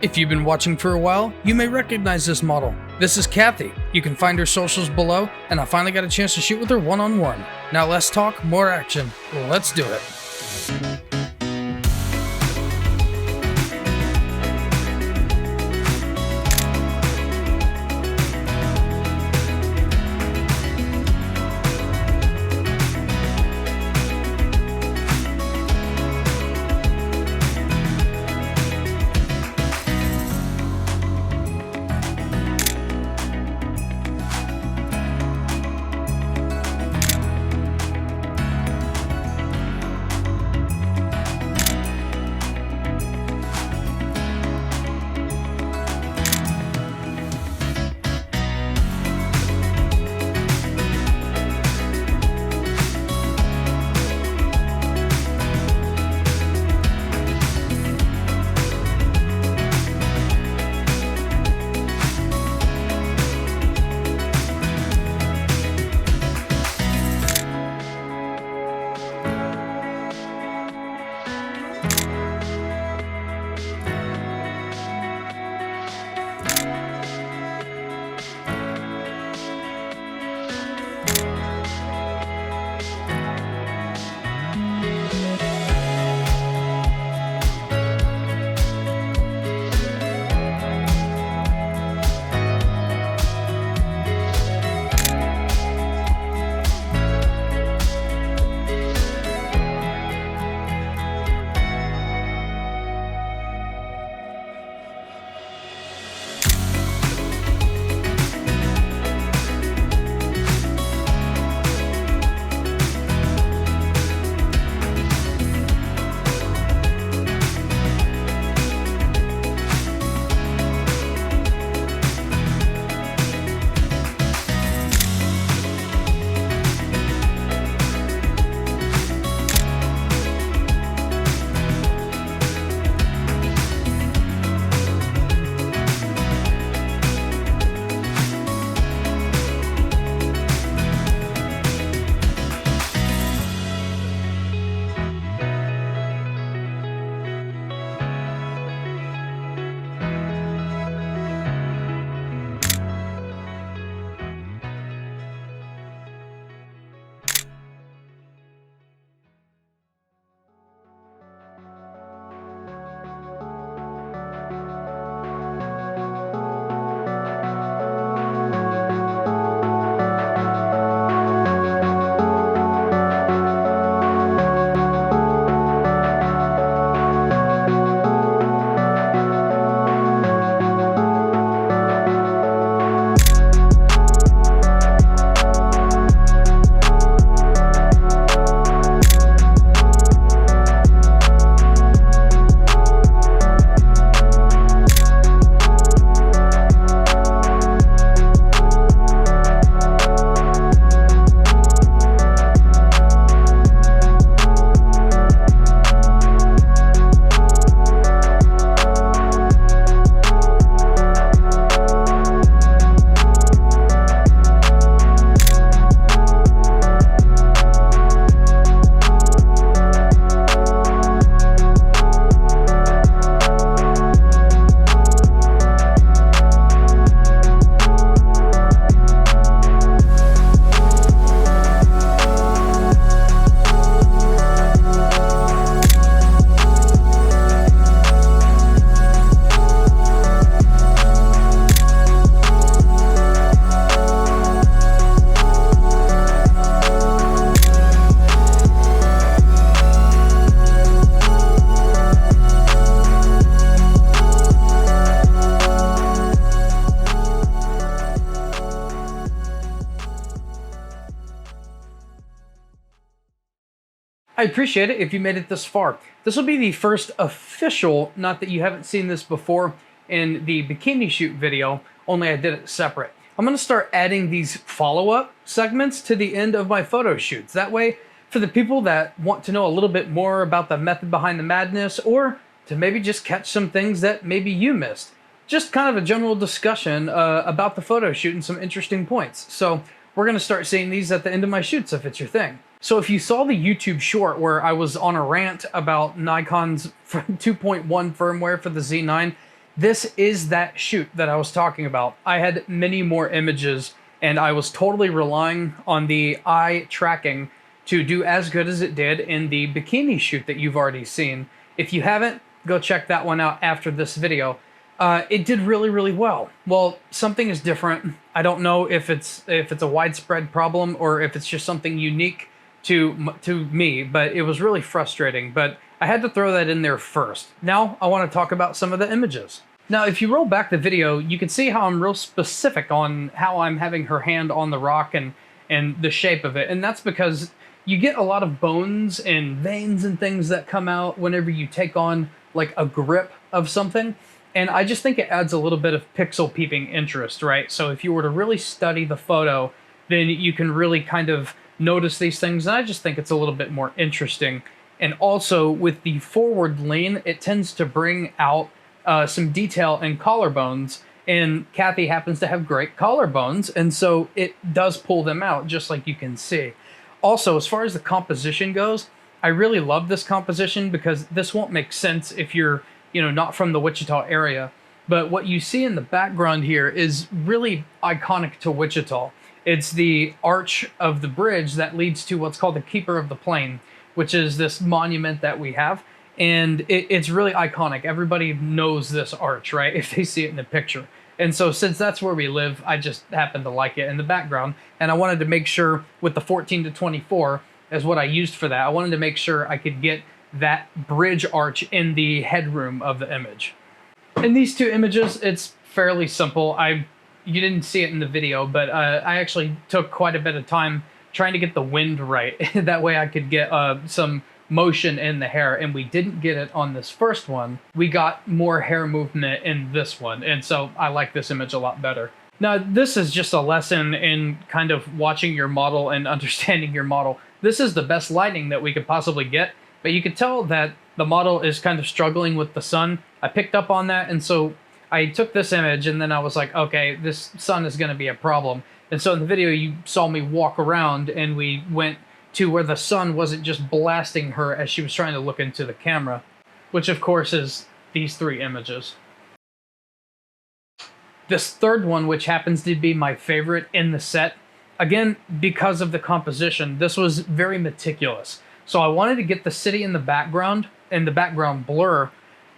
If you've been watching for a while, you may recognize this model. This is Kathy. You can find her socials below, and I finally got a chance to shoot with her one-on-one. Now less talk, more action. Let's do it. I appreciate it if you made it this far. This will be the first official, not that you haven't seen this before, in the bikini shoot video, only I did it separate. I'm going to start adding these follow-up segments to the end of my photo shoots. That way, for the people that want to know a little bit more about the method behind the madness, or to maybe just catch some things that maybe you missed. Just kind of a general discussion about the photo shoot and some interesting points. So we're going to start seeing these at the end of my shoots if it's your thing. So if you saw the YouTube short where I was on a rant about Nikon's 2.1 firmware for the Z9, This is that shoot that I was talking about. I had many more images, and I was totally relying on the eye tracking to do as good as it did in the bikini shoot that you've already seen. If you haven't, go check that one out after this video. It did really, really well. Well, something is different. I don't know if it's a widespread problem or if it's just something unique to me, but it was really frustrating. But I had to throw that in there first. Now I want to talk about some of the images. Now, if you roll back the video, you can see how I'm real specific on how I'm having her hand on the rock and the shape of it. And that's because you get a lot of bones and veins and things that come out whenever you take on like a grip of something. And I just think it adds a little bit of pixel peeping interest, right? So if you were to really study the photo, then you can really kind of notice these things. And I just think it's a little bit more interesting. And also with the forward lean, it tends to bring out some detail in collarbones. And Kathy happens to have great collarbones, and so it does pull them out, just like you can see. Also, as far as the composition goes, I really love this composition because this won't make sense if you're not from the Wichita area. But what you see in the background here is really iconic to Wichita. It's the arch of the bridge that leads to what's called the Keeper of the Plain, which is this monument that we have. And it's really iconic. Everybody knows this arch, right? If they see it in the picture. And so since that's where we live, I just happen to like it in the background. And I wanted to make sure with the 14 to 24 is what I used for that. I wanted to make sure I could get that bridge arch in the headroom of the image. In these two images, it's fairly simple. You didn't see it in the video, but I actually took quite a bit of time trying to get the wind right. That way I could get some motion in the hair, and we didn't get it on this first one. We got more hair movement in this one, and so I like this image a lot better. Now, this is just a lesson in kind of watching your model and understanding your model. This is the best lighting that we could possibly get, but you could tell that the model is kind of struggling with the sun. I picked up on that, and so I took this image, and then I was like, okay, this sun is going to be a problem. And so in the video, you saw me walk around, and we went to where the sun wasn't just blasting her as she was trying to look into the camera, which of course is these three images. This third one, which happens to be my favorite in the set, again, because of the composition, this was very meticulous. So I wanted to get the city in the background and the background blur,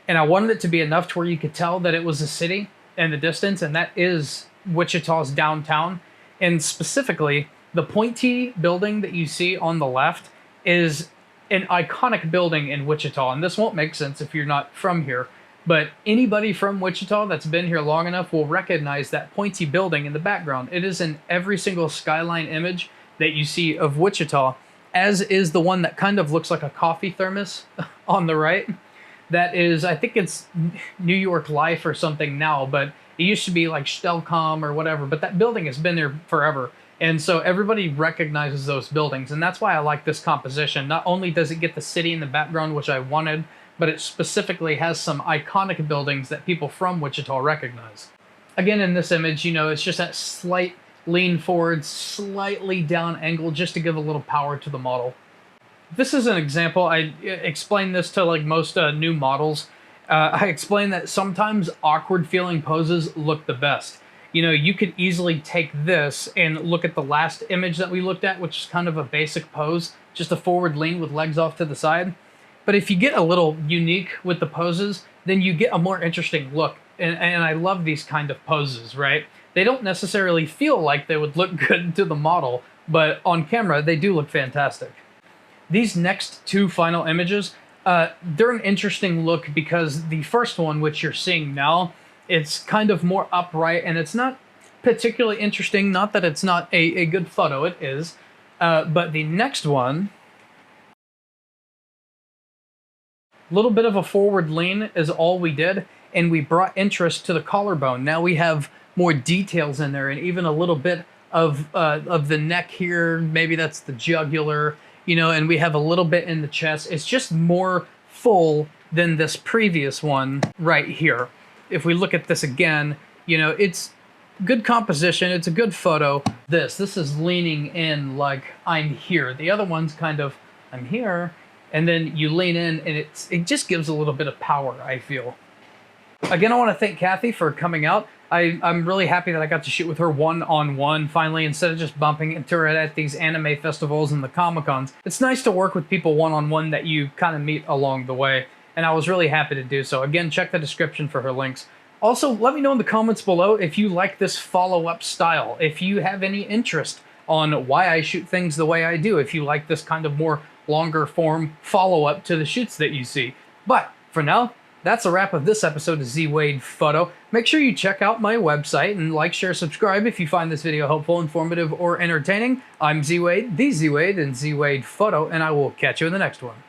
and I wanted it to be enough to where you could tell that it was a city in the distance, and that is Wichita's downtown. And specifically, the pointy building that you see on the left is an iconic building in Wichita, and this won't make sense if you're not from here, but anybody from Wichita that's been here long enough will recognize that pointy building in the background. It is in every single skyline image that you see of Wichita, as is the one that kind of looks like a coffee thermos on the right. That is, I think it's New York Life or something now, but it used to be like Stelcom or whatever, but that building has been there forever. And so everybody recognizes those buildings, and that's why I like this composition. Not only does it get the city in the background, which I wanted, but it specifically has some iconic buildings that people from Wichita recognize. Again, in this image, it's just that slight lean forward, slightly down angle, just to give a little power to the model. This is an example. I explain this to like most new models. I explain that sometimes awkward feeling poses look the best. You could easily take this and look at the last image that we looked at, which is kind of a basic pose, just a forward lean with legs off to the side. But if you get a little unique with the poses, then you get a more interesting look. And I love these kind of poses, right? They don't necessarily feel like they would look good to the model, but on camera, they do look fantastic. These next two final images, they're an interesting look because the first one, which you're seeing now, it's kind of more upright, and it's not particularly interesting. Not that it's not a good photo, it is. But the next one, a little bit of a forward lean is all we did, and we brought interest to the collarbone. Now we have more details in there, and even a little bit of the neck here. Maybe that's the jugular, and we have a little bit in the chest. It's just more full than this previous one right here. If we look at this again, it's good composition. It's a good photo. This is leaning in like I'm here. The other one's kind of I'm here, and then you lean in, and it just gives a little bit of power, I feel. Again, I want to thank Kathy for coming out. I'm really happy that I got to shoot with her one-on-one finally, instead of just bumping into her at these anime festivals and the Comic-Cons. It's nice to work with people one-on-one that you kind of meet along the way, and I was really happy to do so. Again, check the description for her links. Also, let me know in the comments below if you like this follow-up style, if you have any interest on why I shoot things the way I do, if you like this kind of more longer form follow-up to the shoots that you see. But for now, that's a wrap of this episode of Z-Wade Photo. Make sure you check out my website and like, share, subscribe if you find this video helpful, informative, or entertaining. I'm Z-Wade, the Z-Wade, and Z-Wade Photo, and I will catch you in the next one.